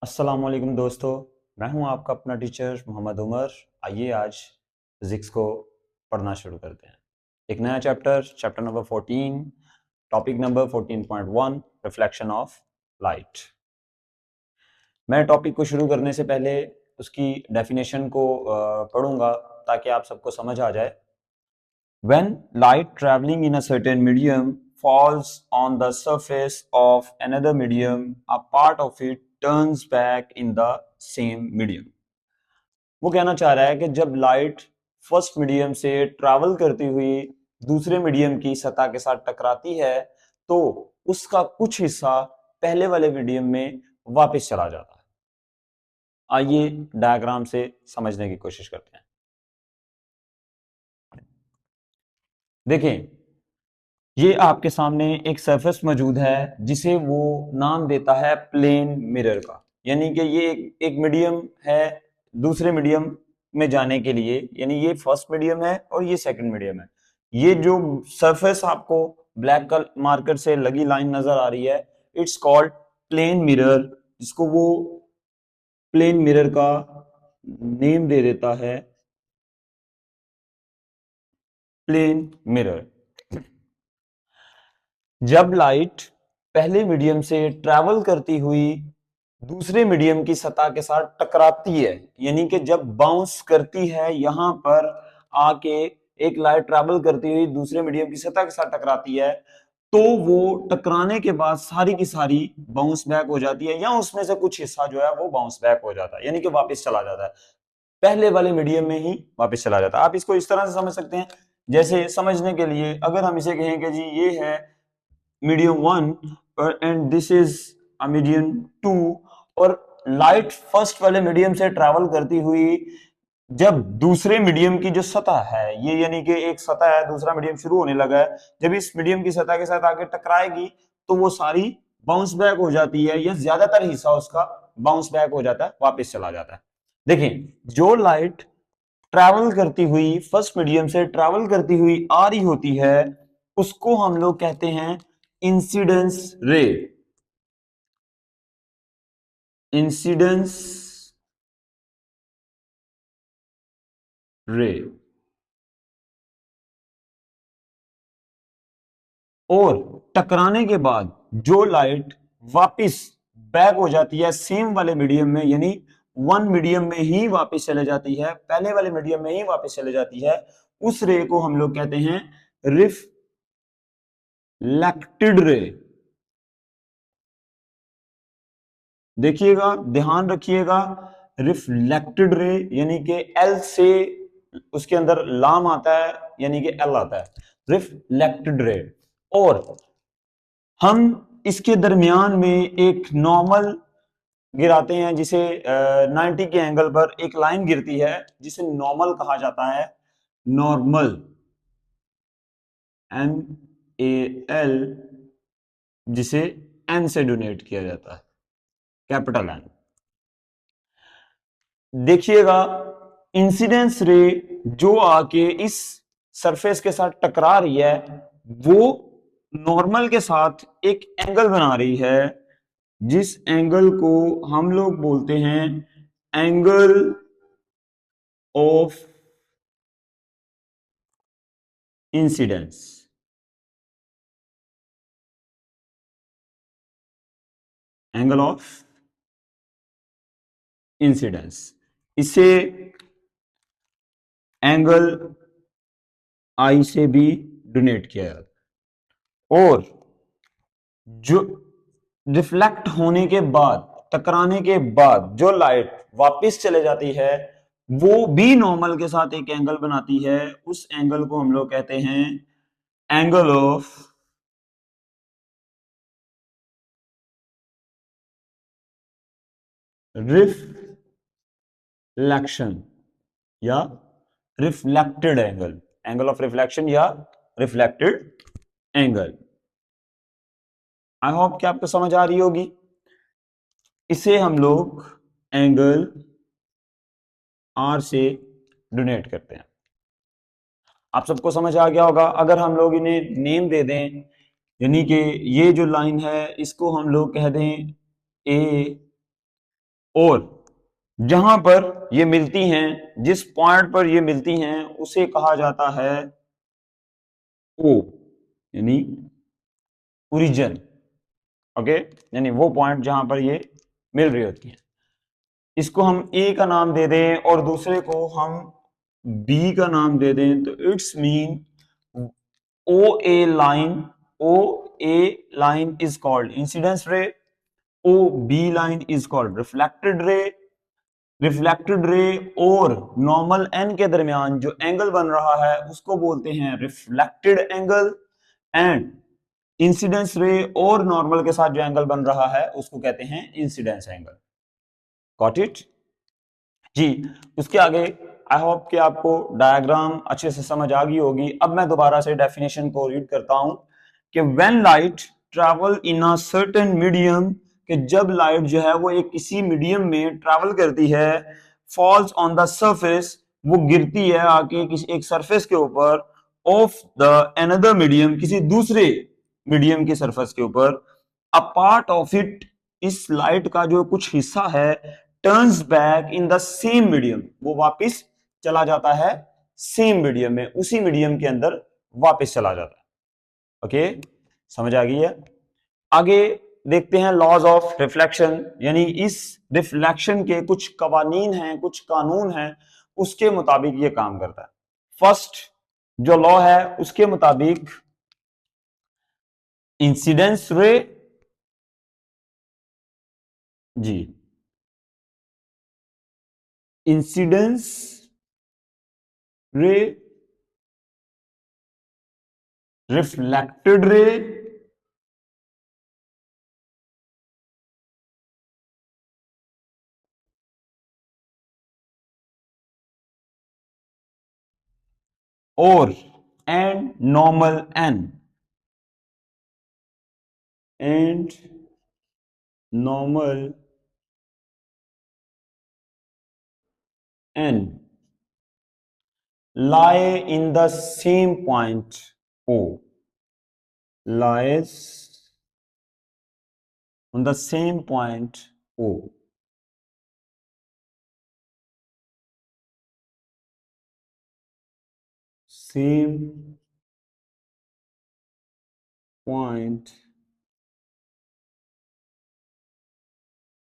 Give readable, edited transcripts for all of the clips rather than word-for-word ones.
अस्सलामुअलैकुम दोस्तों। मैं हूं आपका अपना टीचर मोहम्मद उमर। आइए आज फिजिक्स को पढ़ना शुरू करते हैं। एक नया chapter number 14, topic number 14.1, reflection of light. मैं टॉपिक को शुरू करने से पहले उसकी डेफिनेशन को पढ़ूंगा ताकि आप सबको समझ आ जाए। When light traveling in a certain medium falls on the surface of another medium, a part of it turns back in the same medium. वो कहना चाह रहा है कि जब लाइट फर्स्ट मीडियम से ट्रैवल करती हुई दूसरे मीडियम की सतह के साथ टकराती है तो उसका कुछ हिस्सा पहले वाले मीडियम में वापस चला जाता है। आइए डायग्राम से समझने की कोशिश करते हैं। देखें, ये आपके सामने एक सरफेस मौजूद है जिसे वो नाम देता है प्लेन मिरर का। यानी कि ये एक मीडियम है दूसरे मीडियम में जाने के लिए, यानी ये फर्स्ट मीडियम है और ये सेकंड मीडियम है। ये जो सरफेस आपको ब्लैक मार्कर से लगी लाइन नजर आ रही है, इट्स कॉल्ड प्लेन मिरर, जिसको वो प्लेन मिरर का नेम दे देता है प्लेन मिरर। जब लाइट पहले मीडियम से ट्रैवल करती हुई दूसरे मीडियम की सतह के साथ टकराती है, यानी कि जब बाउंस करती है यहां पर आके एक लाइट ट्रैवल करती हुई दूसरे मीडियम की सतह के साथ टकराती है, तो वो टकराने के बाद सारी की सारी बाउंस बैक हो जाती है या उसमें से कुछ हिस्सा जो है वो बाउंस बैक हो जाता है, यानी कि वापस चला जाता है, पहले वाले मीडियम में ही वापस चला जाता है। आप इसको इस तरह से समझ सकते हैं, जैसे समझने के लिए अगर हम इसे कहें कि जी ये है medium 1 and this is a medium 2, और लाइट फर्स्ट वाले मीडियम से ट्रैवल करती हुई जब दूसरे मीडियम की जो सतह है, ये यानी कि एक सतह है, दूसरा मीडियम शुरू होने लगा है, जब इस मीडियम की सतह के साथ आगे टकराएगी तो वो सारी बाउंस बैक हो जाती है या ज्यादातर हिस्सा उसका बाउंस बैक हो जाता है, वापस चला जाता है। देखें, जो लाइट ट्रैवल करती हुई फर्स्ट मीडियम से ट्रैवल करती हुई आ रही होती है उसको हम लोग कहते हैं इंसिडेंस रे। इंसिडेंस रे। और टकराने के बाद जो लाइट वापस बैक हो जाती है सेम वाले मीडियम में, यानी वन मीडियम में ही वापस चले जाती है, पहले वाले मीडियम में ही वापस चले जाती है, उस रे को हम लोग कहते हैं रिफ्लेक्टेड रे। देखिएगा, ध्यान रखिएगा, रिफ्लेक्टेड रे यानी कि एल से उसके अंदर लाम आता है, यानी कि एल आता है, रिफ्लेक्टेड रे। और हम इसके दरमियान में एक नॉर्मल गिराते हैं जिसे 90 के एंगल पर एक लाइन गिरती है जिसे नॉर्मल कहा जाता है। नॉर्मल, NaL, जिसे N से डोनेट किया जाता है, कैपिटल N। देखिएगा, इंसिडेंस रे जो आके इस सरफेस के साथ टकरा रही है वो नॉर्मल के साथ एक एंगल बना रही है, जिस एंगल को हम लोग बोलते हैं angle of incidence. Angle of incidence, इसे एंगल आई से भी डोनेट किया जाता है। और जो रिफ्लेक्ट होने के बाद, टकराने के बाद जो लाइट वापस चले जाती है वो भी नॉर्मल के साथ एक एंगल बनाती है, उस एंगल को हम लोग कहते हैं एंगल ऑफ रिफ्लेक्शन या reflected angle. Angle of reflection या रिफ्लेक्टेड एंगल। आई होप कि आपको समझ आ रही होगी। इसे हम लोग एंगल आर से डोनेट करते हैं। आप सबको समझ आ गया होगा। अगर हम लोग इन्हें नेम दे दें, यानी कि ये जो लाइन है इसको हम लोग कह दें ए और जहां पर ये मिलती हैं, जिस पॉइंट पर ये मिलती हैं उसे कहा जाता है ओ, यानी ओरिजिन। ओके, यानी वो पॉइंट जहां पर ये मिल रही होती है, इसको हम ए का नाम दे दें और दूसरे को हम बी का नाम दे दें, तो it's mean O A line, O A line is called incidence ray, O B line is called reflected ray. Reflected ray और नॉर्मल एन के दरमियान जो एंगल बन रहा है उसको बोलते हैं रिफ्लेक्टेड एंगल, एंड इंसिडेंस रे और नॉर्मल के साथ जो एंगल बन रहा है उसको कहते हैं इंसिडेंस एंगल। गॉट इट जी। उसके आगे आई होप कि आपको डायग्राम अच्छे से समझ आ गई होगी। अब मैं दोबारा से डेफिनेशन को रीड करता हूं कि when light travel in a certain medium, कि जब लाइट जो है वो एक किसी मीडियम में ट्रैवल करती है, फॉल्स ऑन द सरफेस, वो गिरती है आके किसी एक सरफेस के ऊपर, ऑफ द अनदर मीडियम, किसी दूसरे मीडियम के सरफेस के ऊपर, अ पार्ट ऑफ इट, इस लाइट का जो कुछ हिस्सा है, turns back in the same medium, वो वापस चला जाता है सेम मीडियम में, उसी मीडियम के अंदर वापस चला जाता है। ओके, समझ आ गई है। आगे देखते हैं लॉज ऑफ रिफ्लेक्शन, यानी इस रिफ्लेक्शन के कुछ कवानीन हैं, कुछ कानून हैं, उसके मुताबिक ये काम करता है। फर्स्ट जो लॉ है उसके मुताबिक इंसिडेंस रे, जी, इंसिडेंस रे, रिफ्लेक्टेड रे और and normal N, and normal N lie in the same point O, lies on the same point O, same point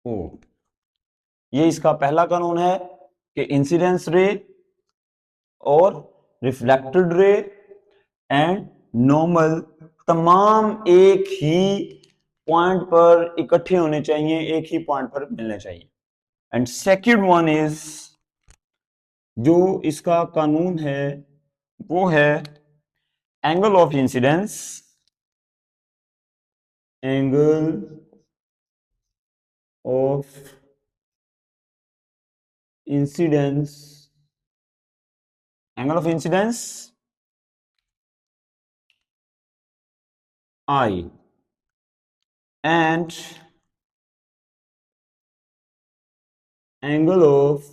O। ये इसका पहला कानून है कि इंसिडेंस रे और रिफ्लेक्टेड रे एंड नॉर्मल तमाम एक ही पॉइंट पर इकट्ठे होने चाहिए, एक ही पॉइंट पर मिलने चाहिए। एंड सेकंड वन इज, जो इसका कानून है वो है angle of incidence, angle of incidence, angle of incidence I and angle of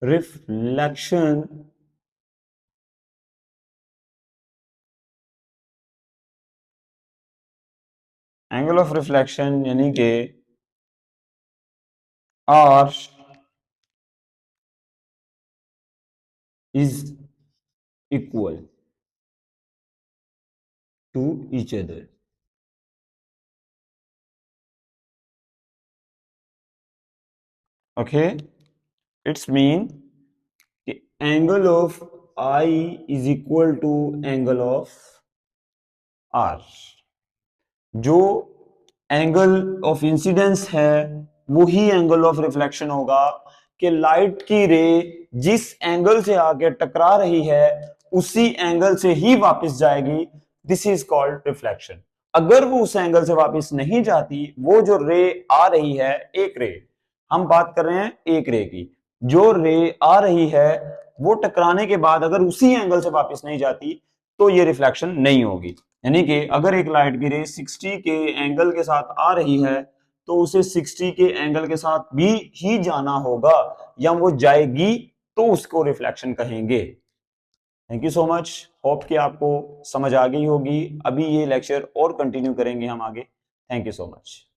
reflection angle of reflection यानी कि R is equal to each other। okay, it's mean कि angle of I is equal to angle of R। जो angle of incidence है वही angle of reflection होगा, कि light की रे जिस एंगल से आके टकरा रही है उसी एंगल से ही वापस जाएगी। This is called reflection. अगर वो उस एंगल से वापस नहीं जाती, वो जो रे आ रही है, एक रे, हम बात कर रहे हैं एक रे की, जो रे आ रही है वो टकराने के बाद अगर उसी एंगल से वापस नहीं जाती तो ये रिफ्लेक्शन नहीं होगी। यानी कि अगर एक लाइट की रे 60 के एंगल के साथ आ रही है तो उसे 60 के एंगल के साथ भी ही जाना होगा, या वो जाएगी तो उसको रिफ्लेक्शन कहेंगे। Thank you so much, hope कि आपको समझ आ गई होगी। अभी ये लेक्चर और कंटिन्यू करेंगे हम आगे। Thank you so much.